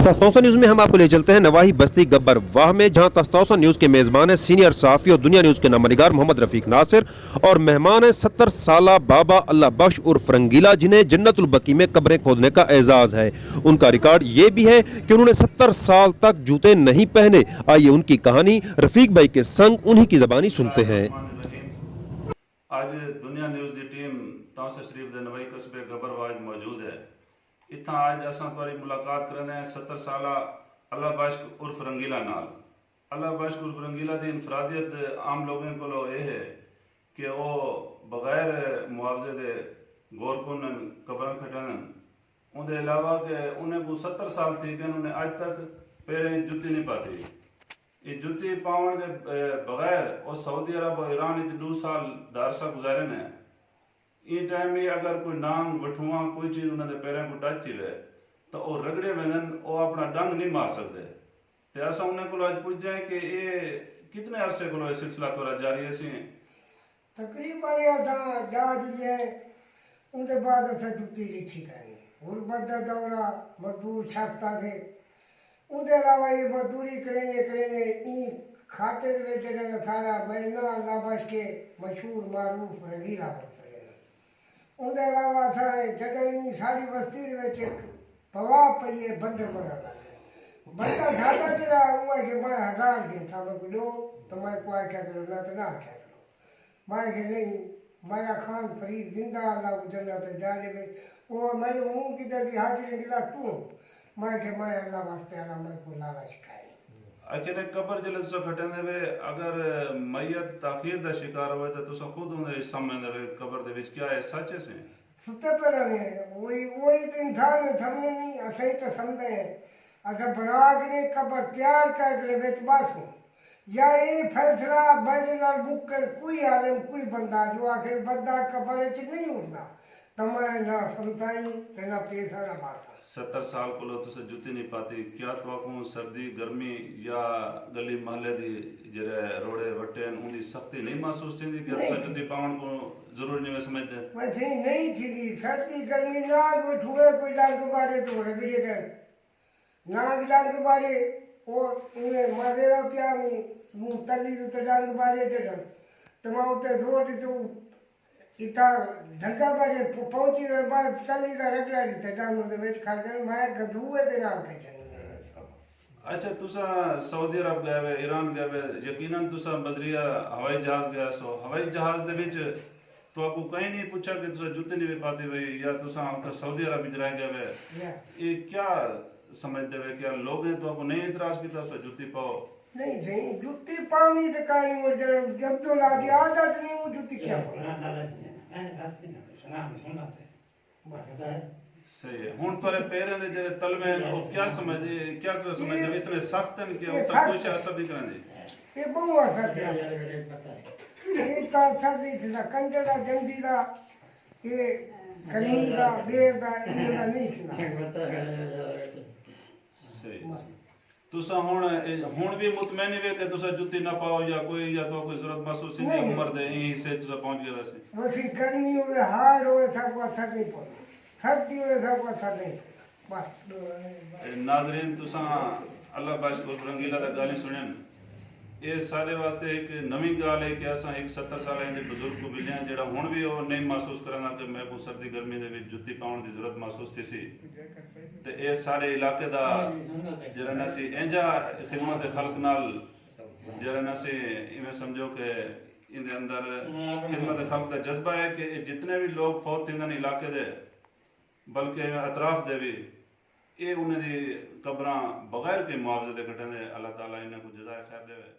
तस्तौसा news में हम आपको ले चलते हैं नवाही बस्ती गब्बर वाह में, जहां तस्तौसा न्यूज के मेजबान है सीनियर सहाफी और दुनिया न्यूज के नामनिगार मोहम्मद रफीक नासिर, और मेहमान है 70 साला बाबा अल्लाह बख्श उर्फ रंगीला, जिन्हें जन्नतुल बकी में कब्रें खोदने का एजाज है। उनका रिकॉर्ड ये भी है कि उन्होंने 70 साल तक जूते नहीं पहने। आइए उनकी कहानी रफीक भाई के संग उन्हीं की जबानी सुनते हैं। आज दुनिया न्यूज़ की टीम तौसा शरीफ के नवाई कस्बे गब्बर वाह मौजूद है। इतना आज असां तुहारी मुलाकात करते हैं 70 साला अल्लाह बख्श उर्फ रंगीला नाल। अल्लाह बख्श उर्फ रंगीला की इनफरादियत आम लोगों को यह है कि वो बगैर मुआवजे के गौर कुन कबर खटन। उनके अलावा कि उन्हें को 70 साल थी गए, उन्हें अज तक पैरें जुत्ती नहीं पाती। ये जुत्ती पावन के बगैर और सऊदी अरब और ईरान 2 साल दारसा गुजारे ने। इन टाइम में अगर कोई नांग बठुआ कोई चीज़ उन्होंने पैरों को टच थी वे तो वो रगड़े वेंदन, वो अपना डंग नहीं मार सकते। तो असा उन्हें को आज पूछते हैं कि ये कितने अरसे को ये सिलसिला तोरा जारी है सी? तकरीबन जहाज है उनके बाद असा जुत्ती रिठी करनी गुरबत का दौरा मजदूर सख्ता थे। उनके अलावा ये मजदूरी करेंगे ई खाते सारा महीना अल्लाह बख्श के मशहूर मारूफ रंगीला बन सके। उनके अलावा जगह सारी बस्ती पवा पई है बंदर बना लगे बंदा ढाका जरा हुआ कि मैं 1000 दिन था मैं दो तो मैं को क्या करो ना तो ना क्या करो मैं कि नहीं मेरा खान फरीद जिंदा अल्लाह को जन्नत जा दे। वो मेरे मुंह की दर्दी हाजिर गिला तू मैं कि मैं अल्लाह वास्ते अल्लाह मैं को लालच खाई। अकेले कबर जले तुसा खटने वे अगर मैयत ताखीर दा शिकार होवे तो तुसा खुद उन्हें समझने वे कबर दे विच क्या है सच है से सुते पड़ा नहीं वही तो इंसान समझे नहीं असही तो समझे हैं अच्छा बना के कबर तैयार कर बेच बासू या ये फैसला बैठे नाल बुक कर कोई आलम कोई बंदा जो आखिर बंदा कबर च नहीं उठना तो मैं ना समझाई ते ना पैसा ना बात। 70 साल को लो तुसे जुत्ती नहीं पाती, क्या तो सर्दी गर्मी या गली महल्ले दी जरे रोड़े वटे उनकी सख्ती नहीं महसूस थी कि जुत्ती पावन को जरूर नहीं समझते? वैसे नहीं थी सर्दी गर्मी नाग बैठुए कोई डांग बारे तो रगड़े कर नाग डांग बारे वो इन्हें मदेरा प्या में मुंह तली तो डांग बारे चढ़न तो मैं उते रोड तो इता ढंगा बारे पहुंची तो बाद तली का रगड़ा दी डांग दे विच खा कर मैं गधुए दे नाम के अच्छा तुसा सऊदी अरब गए वे ईरान गए वे यकीनन तुसा बजरिया हवाई जहाज गया सो हवाई जहाज दे विच तो आपको कहीं नहीं पूछा कि तुसा जूते नहीं पाती हुई या तुसा तो सऊदी अरब इजरा गए वे ये क्या समझते वे क्या लोग हैं तो आपको नहीं इतराज किया सो जूती पाओ? नहीं नहीं जूती पानी तो काई मुझे जब तो लागी आदत नहीं हूं जूती क्या सही है। हुन तोरे पैरों दे जेरे तलवे वो क्या समझे इतने सख्त हैं कि उन तक कुछ असर नहीं करने ये बहु असर है ये का असर नहीं था कंडे दा जंदी दा ये कलीम दा देव दा इनदा नहीं था। सही तुसा हुन भी मुतमईन वे कि तुसा जुत्ती ना पाओ या कोई जरूरत महसूस नहीं उम्र दे यहीं से तुसा पहुंच गए वैसे गर्मी होवे हार होवे सब असर नहीं पड़े सर्दी होवे सब असर नहीं बस। नाज़रीन तुसा अल्लाह बख्श उर्फ रंगीला दा गाली सुनन ये सारे वास्ते एक नवी गाल है कि असा एक 70 साल के बुजुर्ग को मिले जेड़ा हुन भी वो नहीं महसूस करना कि मैं को सर्दी गर्मी दे विच जुत्ती पाउण दी जरूरत महसूस थी सी। ते ये सारे इलाके दा जेड़ा नसी इंजा खिदमत खल्क नाल जेड़ा नसी इवें समझो कि इनके अंदर खिदमत खल्क दा जज्बा है कि जितने भी लोग फौत थिंदन इलाके दे बल्कि अतराफ दे भी ये उन्हें दी कब्रां बगैर के मुआवजे दे कटने अल्लाह ताला इन्हें को जज़ाए खैर देवे।